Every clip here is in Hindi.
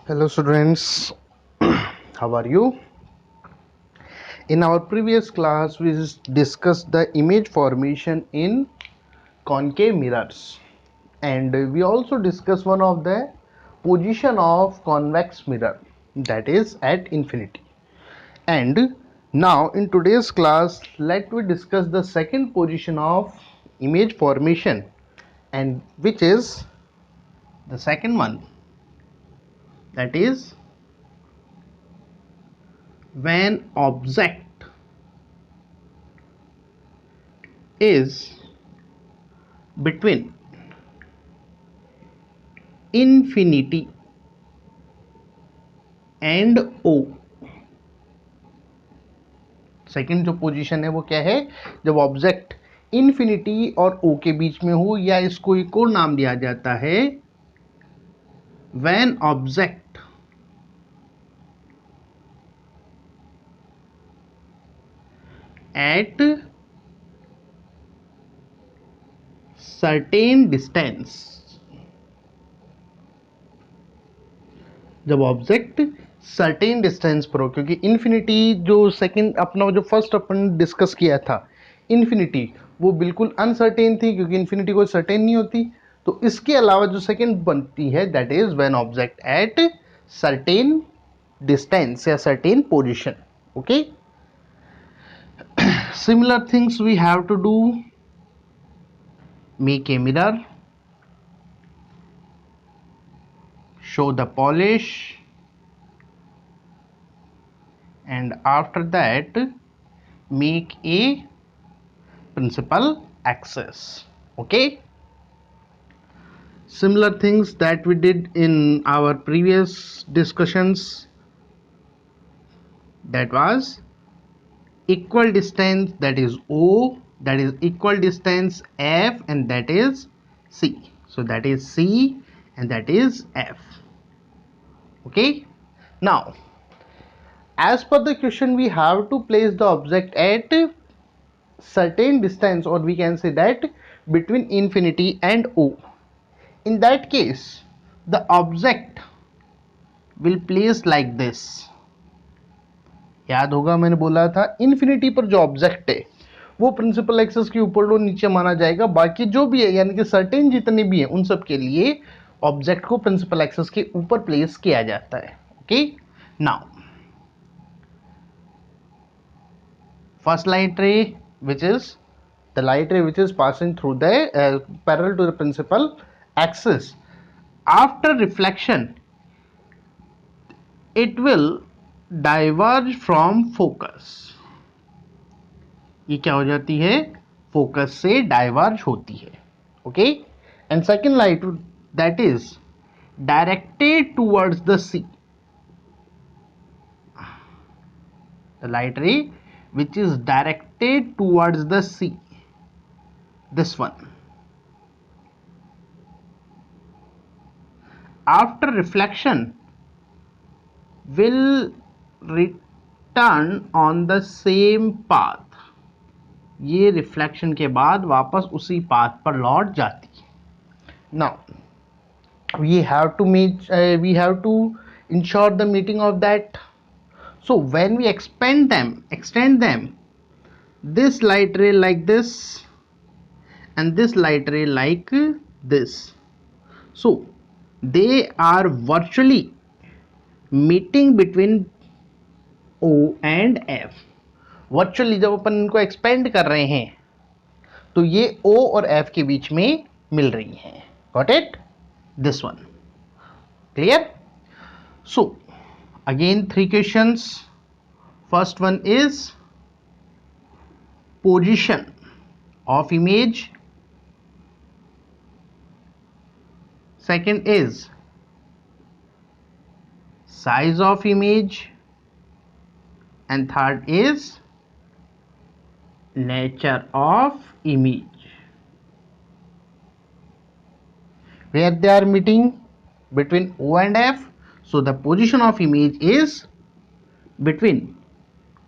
Hello students, how are you? In our previous class we discussed the image formation in concave mirrors, and we also discussed one of the position of convex mirror, that is at infinity. And now in today's class let we discuss the second position of image formation, and which is the second one, that is when object is between infinity and O. Second जो पोजीशन है वो क्या है, जब ऑब्जेक्ट इन्फिनिटी और ओ के बीच में हो, या इसको एक और नाम दिया जाता है when object at certain distance. जब ऑब्जेक्ट सर्टेन डिस्टेंस पर हो, क्योंकि इन्फिनिटी जो सेकंड अपना जो फर्स्ट अपन डिस्कस किया था, इन्फिनिटी वो बिल्कुल अनसर्टेन थी, क्योंकि इन्फिनिटी कोई सर्टेन नहीं होती. तो इसके अलावा जो सेकंड बनती है, that is when object at certain distance या certain position. Okay, similar things we have to do. Make a mirror, show the polish, and after that make a principal axis. Okay, similar things that we did in our previous discussions, that was equal distance, that is O, that is equal distance F, and that is C. So that is C and that is F. Okay, now as per the question we have to place the object at certain distance, or we can say that between infinity and O. In that case the object will place like this. याद होगा मैंने बोला था इन्फिनिटी पर जो ऑब्जेक्ट है वो प्रिंसिपल एक्सिस के ऊपर और नीचे माना जाएगा, बाकी जो भी है यानी कि सर्टेन जितने भी हैं उन सब के लिए ऑब्जेक्ट को प्रिंसिपल एक्सिस के ऊपर प्लेस किया जाता है. Okay, now first light ray, which is the light ray which is passing through the parallel to the principal axis, after reflection it will diverge from focus. ये क्या हो जाती है, फोकस से डाइवर्ज होती है. Okay, and second light that is directed towards the C. The light ray which is directed towards the sea, this one. After reflection will return on the same path. ये रिफ्लेक्शन के बाद वापस उसी पाथ पर लौट जाती है. Now we have to ensure the meeting of that. So when we extend them, this light ray like this and this light ray like this, so they are virtually meeting between O and F. Virtually जब अपन इनको एक्सपेंड कर रहे हैं तो ये O और F के बीच में मिल रही हैं. Got it? This one clear? So again 3 questions. First one is position of image, second is size of image, and third is nature of image. Where they are meeting between O and F, so the position of image is between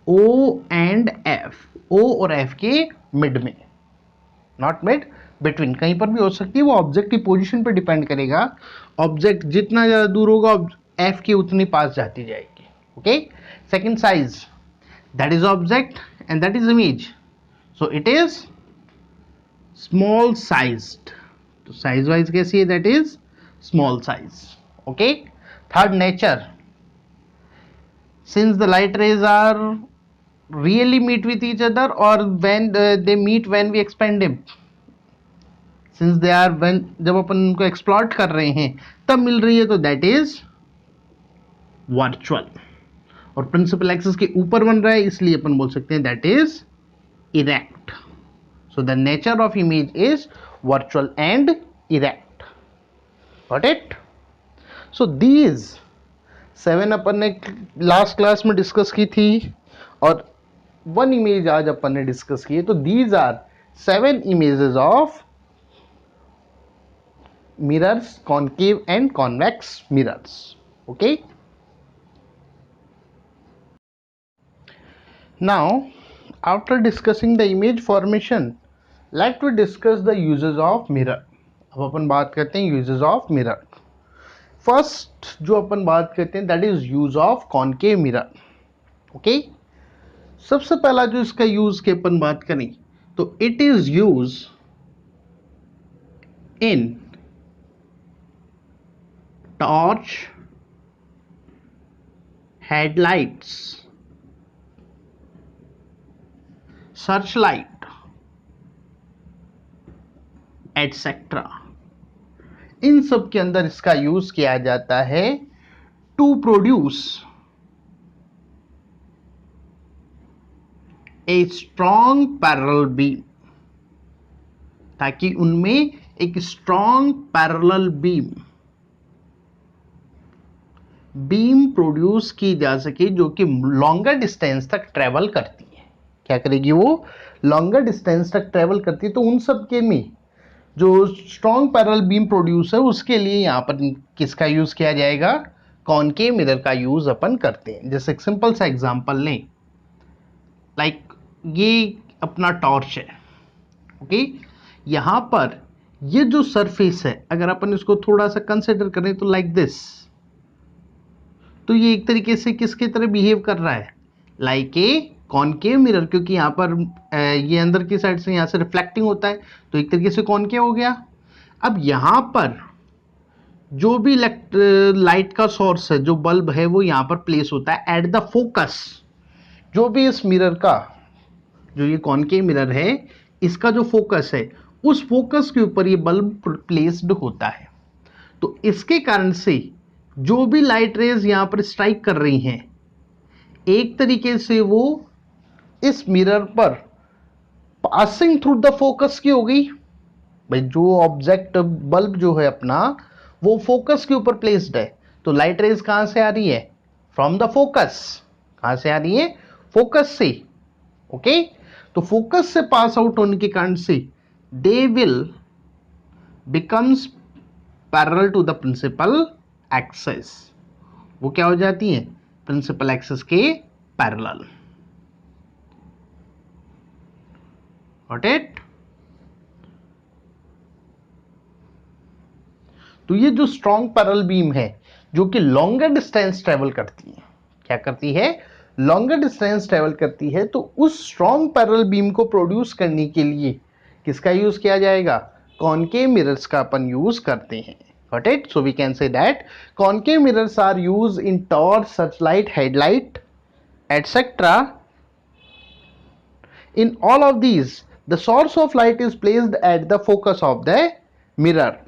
O and F. O और F के मिड में, नॉट मिड, बिटवीन. कहीं पर भी हो सकती है, वो ऑब्जेक्ट की पोजीशन पर डिपेंड करेगा. ऑब्जेक्ट जितना ज़्यादा दूर होगा एफ के उतनी पास जाती जाएगी. Okay. Second size, that is object and that is image, so it is small sized. तो साइज वाइज कैसी है? That is small size. Okay. Third nature, since the light rays are really meet with each other or when they meet when we expand them, since they are when जब अपन उनको एक्सप्लॉट कर रहे हैं तब मिल रही है, तो दैट इज वर्चुअल. और प्रिंसिपल एक्सिस के ऊपर बन रहा है इसलिए अपन बोल सकते हैं that is erect. So the nature of image is virtual and erect. Got it? So these 7 अपन ने लास्ट क्लास में डिस्कस की थी और 1 इमेज आज अपन ने डिस्कस की है. तो these are 7 images of mirrors, concave and convex mirrors. Okay. Now after discussing the image formation, let we discuss the uses of mirror. अब अपन बात करते हैं यूजेस ऑफ मिरर. फर्स्ट जो अपन बात करते हैं that is use of concave mirror. Okay. सबसे पहला जो इसका यूज के अपन बात करें तो it is use in torch, headlights, search light etcetera. इन सब के अंदर इसका यूज किया जाता है to produce a strong parallel beam, ताकि उनमें एक स्ट्रॉन्ग पैरेलल बीम प्रोड्यूस की जा सके जो कि लॉन्गर डिस्टेंस तक ट्रेवल करती है. क्या करेगी? वो लॉन्गर डिस्टेंस तक ट्रेवल करती है. तो उन सब के में जो स्ट्रॉन्ग पैरेलल बीम प्रोड्यूस है उसके लिए यहां पर किसका यूज किया जाएगा? कॉन्केव मिरर का यूज अपन करते हैं. जैसे एक सिंपल सा एग्जांपल लें, लाइक ये अपना टॉर्च है. ओके. यहां पर ये जो सरफेस है अगर अपन इसको थोड़ा सा कंसिडर करें तो लाइक दिस, तो ये एक तरीके से किसके तरह बिहेव कर रहा है? लाइक ए कॉन्केव मिरर, क्योंकि यहाँ पर ये अंदर की साइड से यहाँ से रिफ्लेक्टिंग होता है तो एक तरीके से कॉन्केव हो गया. अब यहाँ पर जो भी लाइट का सोर्स है, जो बल्ब है, वो यहाँ पर प्लेस होता है एट द फोकस. जो भी इस मिरर का, जो ये कॉन्केव मिरर है, इसका जो फोकस है उस फोकस के ऊपर ये बल्ब प्लेस्ड होता है. तो इसके कारण से जो भी लाइट रेज यहाँ पर स्ट्राइक कर रही हैं एक तरीके से वो इस मिरर पर पासिंग थ्रू द फोकस की हो गई. भाई जो ऑब्जेक्ट बल्ब जो है अपना वो फोकस के ऊपर प्लेस्ड है, तो लाइट रेज कहां से आ रही है? From the focus. कहां से आ रही है? फोकस से. ओके. तो फोकस से पास आउट होने के कारण से they will becomes parallel to the principal axis. वो क्या हो जाती है? प्रिंसिपल एक्सिस के पैरेलल. Got it? तो ये जो स्ट्रॉन्ग पैरेलल बीम है जो कि लॉन्गर डिस्टेंस ट्रेवल करती है, क्या करती है? लॉन्गर डिस्टेंस ट्रेवल करती है. तो उस स्ट्रॉन्ग पैरेलल बीम को प्रोड्यूस करने के लिए किसका यूज किया जाएगा? कॉन्केव मिरर्स का अपन यूज करते हैं. Got it? So we can say that concave mirrors are used in torch, searchlight, headlight, etc. In all of these, the source of light is placed at the focus of the mirror,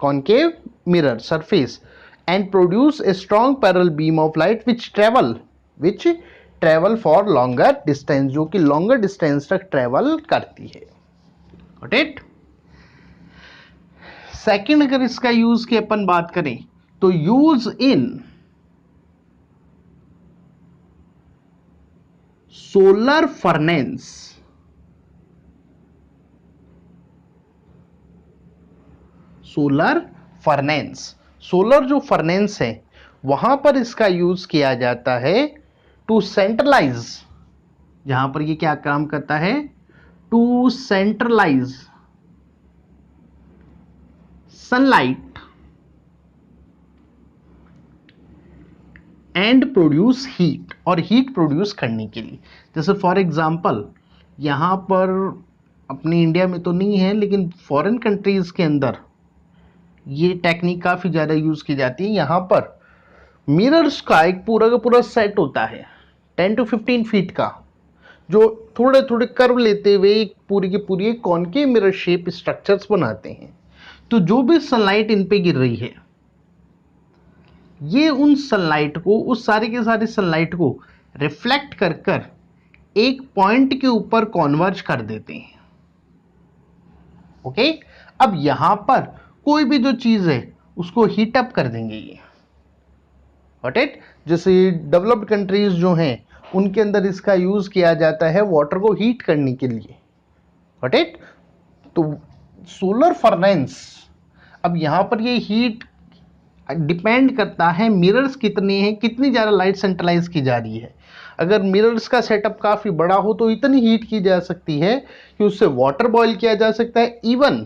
concave mirror surface, and produce a strong parallel beam of light which travel for longer distance, जो कि longer distance तक travel करती है. Got it? सेकेंड अगर इसका यूज की अपन बात करें तो use in solar furnace. Solar furnace, solar जो फर्नेस है वहां पर इसका यूज किया जाता है टू सेंट्रलाइज. जहां पर ये क्या काम करता है? To centralise sunlight and produce heat, और हीट प्रोड्यूस करने के लिए। जैसे फॉर एग्जांपल यहाँ पर अपनी इंडिया में तो नहीं है, लेकिन फॉरेन कंट्रीज के अंदर ये टेक्निक काफ़ी ज़्यादा यूज़ की जाती है। यहाँ पर मिरर्स का एक पूरा का पूरा सेट होता है 10 to 15 फीट का, जो थोड़े थोड़े कर्व लेते हुए एक पूरी की पूरी एक कॉनकेव मिरर शेप स्ट्रक्चर्स बनाते हैं। तो जो भी सनलाइट इन पे गिर रही है, ये उन सनलाइट को, उस सारी के सारी सनलाइट को रिफ्लेक्ट कर कर एक पॉइंट के ऊपर कॉन्वर्ज कर देते हैं। ओके, अब यहां पर कोई भी जो चीज है उसको हीट अप कर देंगे ये। Got it? जैसे डेवलप्ड कंट्रीज जो हैं उनके अंदर इसका यूज किया जाता है वाटर को हीट करने के लिए। Got it? तो सोलर फर्नेस, अब यहां पर ये हीट डिपेंड करता है मिरर्स कितने हैं, कितनी ज़्यादा लाइट सेंट्रलाइज की जा रही है। अगर मिरर्स का सेटअप काफ़ी बड़ा हो तो इतनी हीट की जा सकती है कि उससे वाटर बॉयल किया जा सकता है, इवन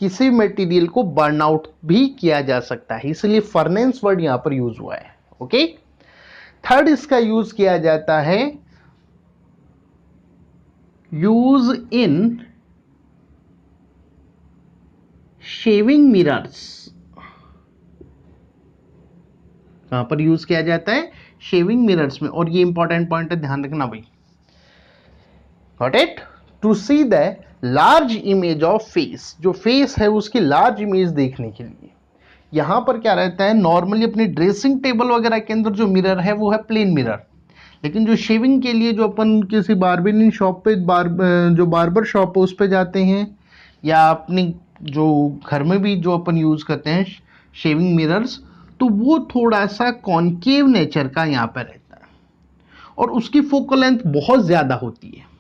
किसी मटेरियल को बर्न आउट भी किया जा सकता है। इसलिए फर्नेस वर्ड यहाँ पर यूज हुआ है। ओके, थर्ड इसका यूज किया जाता है यूज इन शेविंग मिरर्स। कहां पर यूज किया जाता है? शेविंग मिरर्स में। और ये इंपॉर्टेंट पॉइंट है, ध्यान रखना भाई। Got it? To see the large image of face, जो फेस है उसकी लार्ज इमेज देखने के लिए। यहां पर क्या रहता है, नॉर्मली अपनी ड्रेसिंग टेबल वगैरह के अंदर जो मिरर है वो है प्लेन मिरर, लेकिन जो शेविंग के लिए जो अपन किसी बार्बरिंग शॉप पे जो बार्बर शॉप है उस पे जाते हैं, या अपने जो घर में भी जो अपन यूज करते हैं शेविंग मिरर्स, तो वो थोड़ा सा कॉनकेव नेचर का यहाँ पर रहता है और उसकी फोकल लेंथ बहुत ज़्यादा होती है।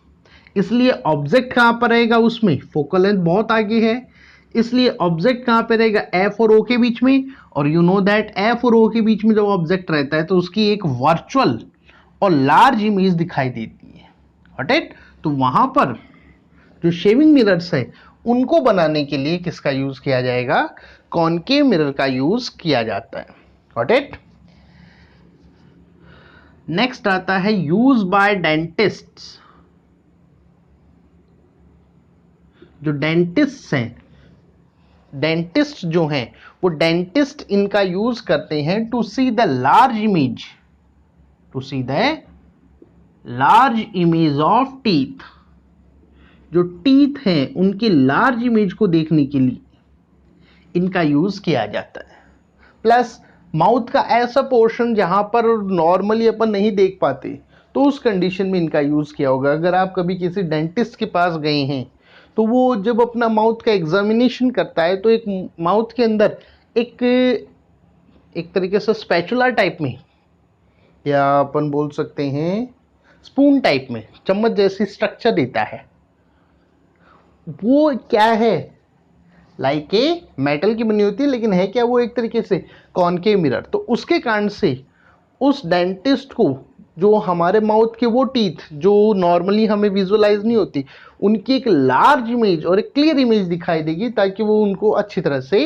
इसलिए ऑब्जेक्ट कहाँ पर रहेगा, उसमें फोकल लेंथ बहुत आगे है, इसलिए ऑब्जेक्ट कहाँ पे रहेगा, एफ और ओ के बीच में। और यू नो दैट एफ और ओ के बीच में जब ऑब्जेक्ट रहता है तो उसकी एक वर्चुअल और लार्ज इमेज दिखाई देती है। Got it? तो वहां पर जो शेविंग मिरर्स है उनको बनाने के लिए किसका यूज किया जाएगा, कॉनकेव मिरर का यूज किया जाता है। Got it? नेक्स्ट आता है यूज बाय डेंटिस्ट। जो डेंटिस्ट हैं, डेंटिस्ट जो हैं वो डेंटिस्ट इनका यूज करते हैं to see the large image, to see the large image of teeth. जो टीथ हैं उनकी लार्ज इमेज को देखने के लिए इनका यूज किया जाता है। प्लस माउथ का ऐसा पोर्शन जहां पर नॉर्मली अपन नहीं देख पाते, तो उस कंडीशन में इनका यूज किया होगा। अगर आप कभी किसी डेंटिस्ट के पास गए हैं तो वो जब अपना माउथ का एग्जामिनेशन करता है तो एक माउथ के अंदर एक तरीके से स्पैचुला टाइप में, या अपन बोल सकते हैं स्पून टाइप में, चम्मच जैसी स्ट्रक्चर देता है। वो क्या है, लाइक ए मेटल की बनी होती है, लेकिन है क्या वो एक तरीके से कॉनकेव मिरर। तो उसके कारण से उस डेंटिस्ट को जो हमारे माउथ के वो टीथ जो नॉर्मली हमें विजुअलाइज नहीं होती, उनकी एक लार्ज इमेज और एक क्लियर इमेज दिखाई देगी, ताकि वो उनको अच्छी तरह से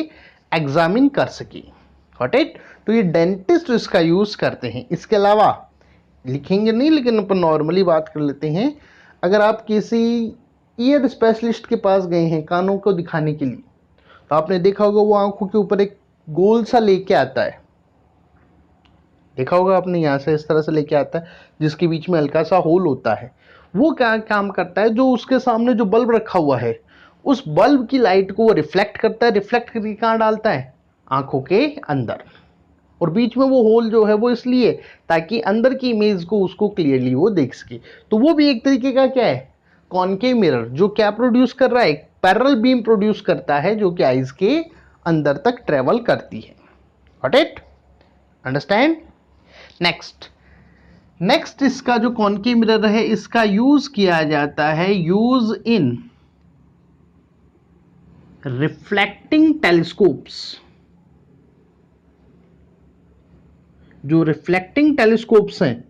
एग्जामिन कर सके। Got it? तो ये डेंटिस्ट इसका यूज करते हैं। इसके अलावा लिखेंगे नहीं, लेकिन अपन नॉर्मली बात कर लेते हैं। अगर आप किसी ईयर स्पेशलिस्ट के पास गए हैं कानों को दिखाने के लिए, तो आपने देखा होगा वो आंखों के ऊपर एक गोल सा लेके आता है, देखा होगा आपने, यहाँ से इस तरह से लेके आता है जिसके बीच में हल्का सा होल होता है। वो क्या काम करता है, जो उसके सामने जो बल्ब रखा हुआ है उस बल्ब की लाइट को वो रिफ्लेक्ट करता है। रिफ्लेक्ट करके कहाँ डालता है, आंखों के अंदर। और बीच में वो होल जो है वो इसलिए ताकि अंदर की इमेज को उसको क्लियरली वो देख सके। तो वो भी एक तरीके का क्या है, कॉनकेव मिरर, जो क्या प्रोड्यूस कर रहा है, एक पैरेलल बीम प्रोड्यूस करता है जो कि आइज के अंदर तक ट्रेवल करती है। Got it? अंडरस्टैंड? नेक्स्ट इसका जो कॉनकेव मिरर है इसका यूज किया जाता है यूज इन रिफ्लेक्टिंग टेलीस्कोप्स। जो रिफ्लेक्टिंग टेलीस्कोप्स हैं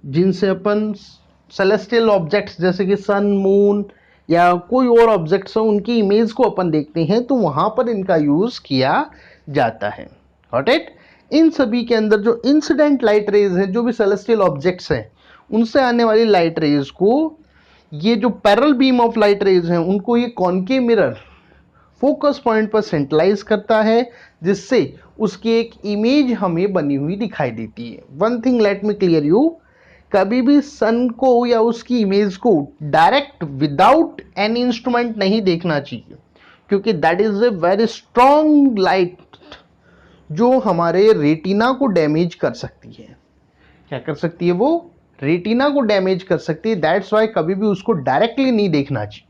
जिनसे अपन सेलेस्टियल ऑब्जेक्ट्स जैसे कि सन, मून या कोई और ऑब्जेक्ट्स हो उनकी इमेज को अपन देखते हैं, तो वहां पर इनका यूज किया जाता है। Got it? इन सभी के अंदर जो इंसिडेंट लाइट रेज है, जो भी सेलेस्टियल ऑब्जेक्ट्स हैं, उनसे आने वाली लाइट रेज को ये जो parallel beam of light rays हैं उनको ये कॉनकेव मिरर फोकस पॉइंट पर सेंट्रलाइज करता है, जिससे उसकी एक इमेज हमें बनी हुई दिखाई देती है। One thing let me clear you, कभी भी सन को या उसकी इमेज को डायरेक्ट विदाउट एनी इंस्ट्रूमेंट नहीं देखना चाहिए, क्योंकि that is a very strong light जो हमारे रेटिना को डैमेज कर सकती है। क्या कर सकती है? वो रेटिना को डैमेज कर सकती है। दैट्स वाई कभी भी उसको डायरेक्टली नहीं देखना चाहिए।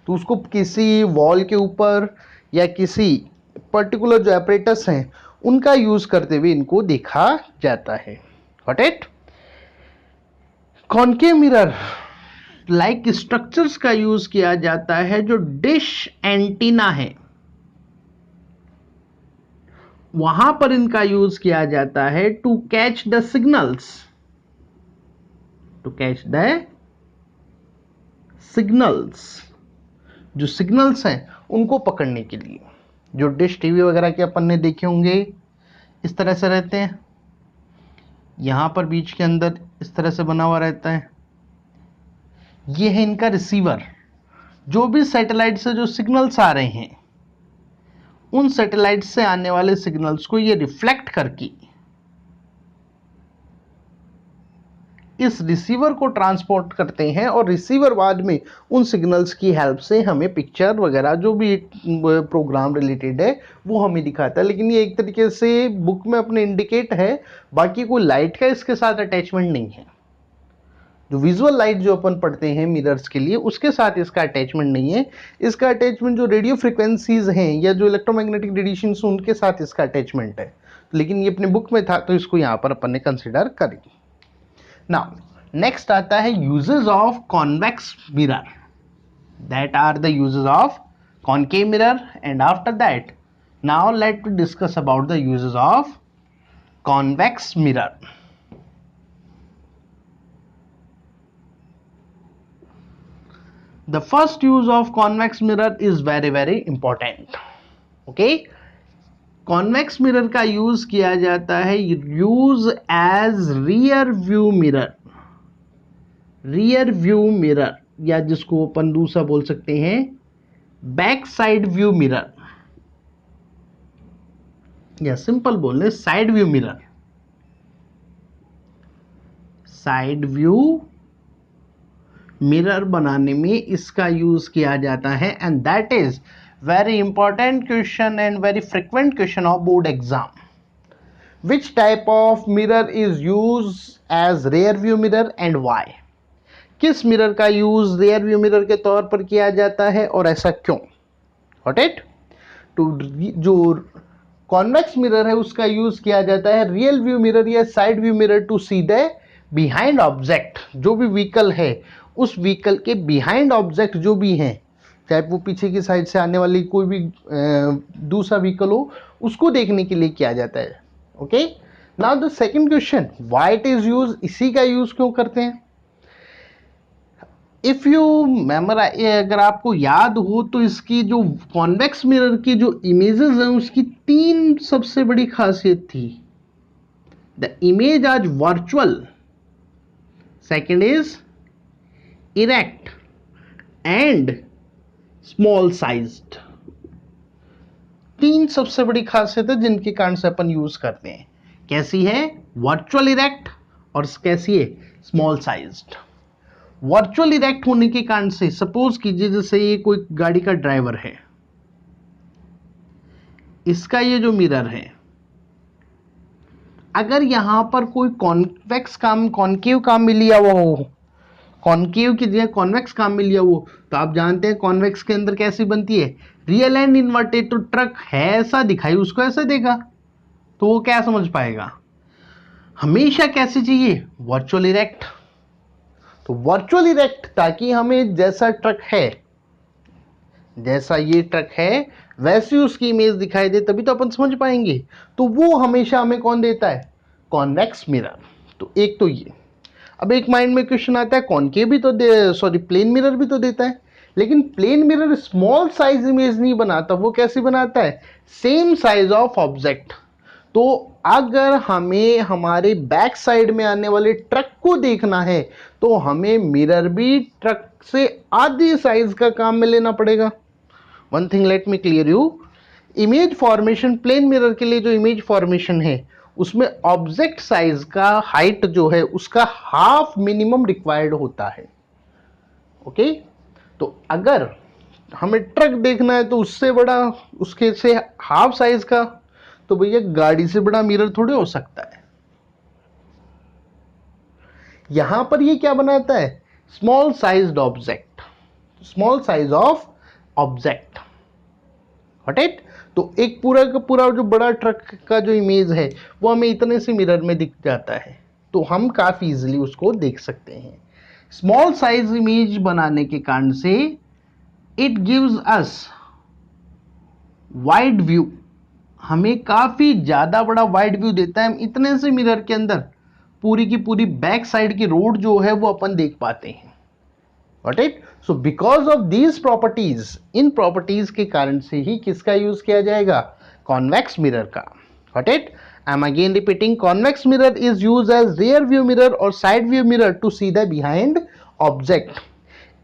तो उसको किसी वॉल के ऊपर या किसी पर्टिकुलर जो एपरेटस हैं उनका यूज करते हुए इनको देखा जाता है। Got it? Concave mirror like structures का यूज किया जाता है जो डिश एंटीना है, वहां पर इनका यूज किया जाता है to catch the signals, to catch the signals, जो सिग्नल्स हैं उनको पकड़ने के लिए। जो डिश टीवी वगैरह के अपन ने देखे होंगे इस तरह से रहते हैं, यहां पर बीच के अंदर इस तरह से बना हुआ रहता है, ये है इनका रिसीवर। जो भी सैटेलाइट से जो सिग्नल्स आ रहे हैं उन सैटेलाइट से आने वाले सिग्नल्स को ये रिफ्लेक्ट करके इस रिसीवर को ट्रांसपोर्ट करते हैं, और रिसीवर बाद में उन सिग्नल्स की हेल्प से हमें पिक्चर वगैरह जो भी प्रोग्राम रिलेटेड है वो हमें दिखाता है। लेकिन ये एक तरीके से बुक में अपने इंडिकेट है, बाकी कोई लाइट का इसके साथ अटैचमेंट नहीं है। जो विजुअल लाइट जो अपन पढ़ते हैं मिरर्स के लिए, उसके साथ इसका अटैचमेंट नहीं है। इसका अटैचमेंट जो रेडियो फ्रिक्वेंसीज हैं या जो इलेक्ट्रोमैग्नेटिक रेडिएशन उनके साथ इसका अटैचमेंट है। लेकिन ये अपने बुक में था तो इसको यहाँ पर अपन ने कंसिडर करेंगे। नाउ नेक्स्ट आता है uses of convex mirror, that are the uses of concave mirror, and after that now let discuss about the uses of convex mirror. The first use of convex mirror is very important. Okay, convex mirror का यूज किया जाता है use as rear view mirror, rear view mirror, या जिसको अपन दूसरा बोल सकते हैं बैक साइड व्यू मिरर, या सिंपल बोलने side view mirror. Side view mirror बनाने में इसका यूज किया जाता है, and that is very important question and very frequent question of board exam. Which type of mirror is use as rear view mirror and why? किस मिरर का यूज रियर व्यू मिरर के तौर पर किया जाता है और ऐसा क्यों? Got it? तो जो कॉन्वेक्स मिरर है उसका यूज किया जाता है रियल व्यू मिरर या side view mirror to see the behind object. जो भी व्हीकल है उस व्हीकल के बिहाइंड ऑब्जेक्ट जो भी हैं, चाहे वो पीछे की साइड से आने वाली कोई भी दूसरा व्हीकल हो, उसको देखने के लिए किया जाता है। Okay, now the second question, why it is use, इसी का यूज क्यों करते हैं? इफ यू मेमोराइज, अगर आपको याद हो तो इसकी जो कॉन्वेक्स मिरर की जो इमेजेस हैं उसकी तीन सबसे बड़ी खासियत थी। द इमेज आज virtual, second is erect and small sized. तीन सबसे बड़ी खासियत है जिनके कारण से अपन यूज करते हैं। कैसी है? वर्चुअल इरेक्ट, और कैसी है? Small sized. वर्चुअल इरेक्ट होने के कारण से, सपोज कीजिए जैसे ये कोई गाड़ी का ड्राइवर है, इसका ये जो मिरर है, अगर यहां पर कोई कॉन्वेक्स काम, कॉनकेव काम में लिया हुआ हो, कॉनकेव की जगह कॉन्वेक्स काम में लिया हो, तो आप जानते हैं कॉन्वेक्स के अंदर कैसी बनती है? Real and inverted. तो ट्रक है ऐसा दिखाई, उसको ऐसा देखा तो वो क्या समझ पाएगा? हमेशा कैसे चाहिए? Virtual erect. तो वर्चुअल इरेक्ट, ताकि हमें जैसा ट्रक है, जैसा ये ट्रक है वैसी उसकी इमेज दिखाई दे, तभी तो अपन समझ पाएंगे। तो वो हमेशा हमें कौन देता है? Convex mirror. तो एक तो ये। अब एक माइंड में क्वेश्चन आता है, कॉनकेव भी तो प्लेन मिरर भी तो देता है, लेकिन plane mirror small size image नहीं बनाता, वो कैसे बनाता है? Same size of object. तो अगर हमें हमारे बैक साइड में आने वाले ट्रक को देखना है तो हमें मिरर भी ट्रक से आधी साइज का काम में लेना पड़ेगा. One thing let me clear you, image formation, plane mirror के लिए जो इमेज फॉर्मेशन है उसमें ऑब्जेक्ट साइज का हाइट जो है उसका हाफ मिनिमम रिक्वायर्ड होता है. ओके, तो अगर हमें ट्रक देखना है तो उससे बड़ा, उसके से हाफ साइज का, तो भैया गाड़ी से बड़ा मिरर थोड़े हो सकता है. यहां पर ये क्या बनाता है, small sized object, small size of object. Got it. तो एक पूरा का पूरा जो बड़ा ट्रक का जो इमेज है वो हमें इतने से मिरर में दिख जाता है, तो हम काफी इजीली उसको देख सकते हैं. स्मॉल साइज इमेज बनाने के कारण से it gives us wide view, हमें काफी ज्यादा बड़ा वाइड व्यू देता है. हम इतने से मिरर के अंदर पूरी की पूरी बैक साइड की रोड जो है वो अपन देख पाते हैं. Got it. So because of these properties, इन प्रॉपर्टीज के कारण से ही किसका यूज किया जाएगा, कॉन्वेक्स मिरर का. Got it. I am again repeating, convex mirror is use as rear view mirror और side view mirror to see the behind object.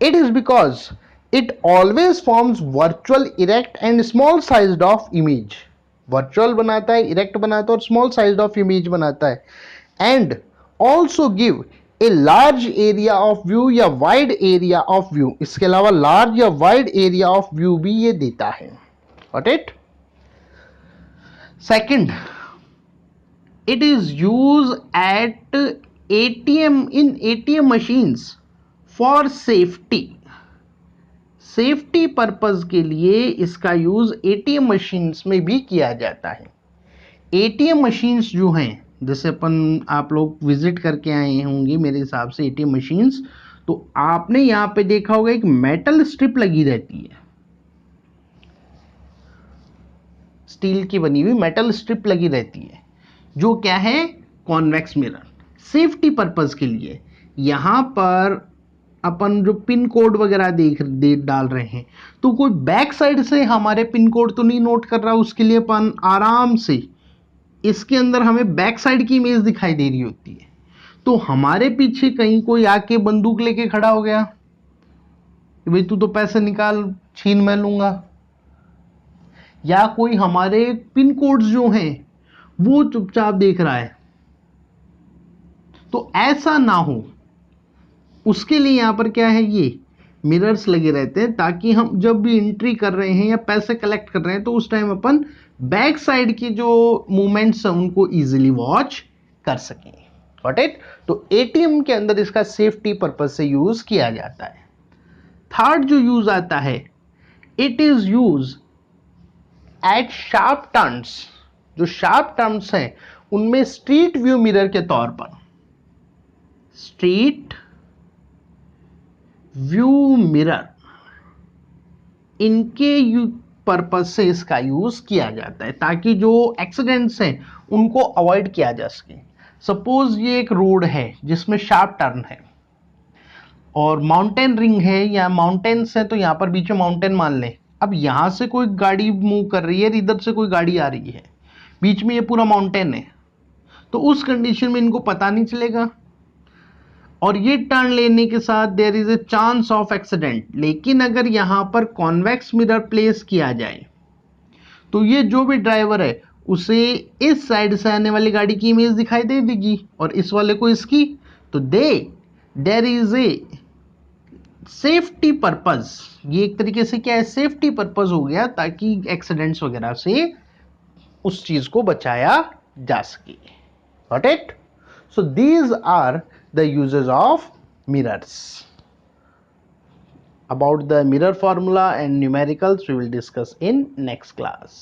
It is because it always forms virtual, erect and small sized of image. virtual बनाता है, erect बनाता है और small sized of image बनाता है. and also give a large area of view या wide area of view. इसके अलावा large या wide area of view भी ये देता है. got it. second, it is used at ATM, in ATM machines for safety. Safety purpose के लिए इसका यूज एटीएम मशीन्स में भी किया जाता है. एटीएम मशीन्स जो हैं, जैसे अपन आप लोग विजिट करके आए होंगे मेरे हिसाब से एटीएम मशीन्स, तो आपने यहां पे देखा होगा एक मेटल स्ट्रिप लगी रहती है, स्टील की बनी हुई मेटल स्ट्रिप लगी रहती है, जो क्या है, कॉन्वेक्स मिरर. सेफ्टी पर्पज के लिए यहां पर अपन जो पिन कोड वगैरह डाल रहे हैं, तो कोई बैक साइड से हमारे पिन कोड तो नहीं नोट कर रहा, उसके लिए अपन आराम से इसके अंदर हमें बैक साइड की इमेज दिखाई दे रही होती है. तो हमारे पीछे कहीं कोई आके बंदूक लेके खड़ा हो गया, भाई तू तो पैसे निकाल, छीन मैं लूंगा, या कोई हमारे पिन कोड्स जो हैं वो चुपचाप देख रहा है, तो ऐसा ना हो उसके लिए यहां पर क्या है, ये मिरर्स लगे रहते हैं, ताकि हम जब भी एंट्री कर रहे हैं या पैसे कलेक्ट कर रहे हैं तो उस टाइम अपन बैक साइड की जो मूवमेंट्स हैं उनको इजीली वॉच कर सकें. Got it. तो एटीएम के अंदर इसका सेफ्टी पर्पज से यूज किया जाता है. थर्ड जो यूज आता है, it is use at sharp turns. जो शार्प टर्न्स हैं उनमें स्ट्रीट व्यू मिरर के तौर पर, स्ट्रीट व्यू मिरर, इनके पर्पज से इसका यूज किया जाता है ताकि जो एक्सीडेंट्स हैं उनको अवॉइड किया जा सके. सपोज ये एक रोड है जिसमें शार्प टर्न है और माउंटेन रिंग है या माउंटेन्स है, तो यहां पर बीच में माउंटेन मान लें. अब यहां से कोई गाड़ी मूव कर रही है, इधर से कोई गाड़ी आ रही है, बीच में ये पूरा माउंटेन है, तो उस कंडीशन में इनको पता नहीं चलेगा और ये टर्न लेने के साथ there is a chance of accident. लेकिन अगर यहां पर कॉन्वेक्स मिरर प्लेस किया जाए तो ये जो भी ड्राइवर है उसे इस साइड से आने वाली गाड़ी की इमेज दिखाई दे देगी और इस वाले को इसकी, तो there is a safety purpose. ये एक तरीके से क्या है, सेफ्टी पर्पज हो गया, ताकि एक्सीडेंट्स वगैरह से उस चीज को बचाया जा सके. Got it. So these are the uses of mirrors. About the mirror formula and numericals we will discuss in next class.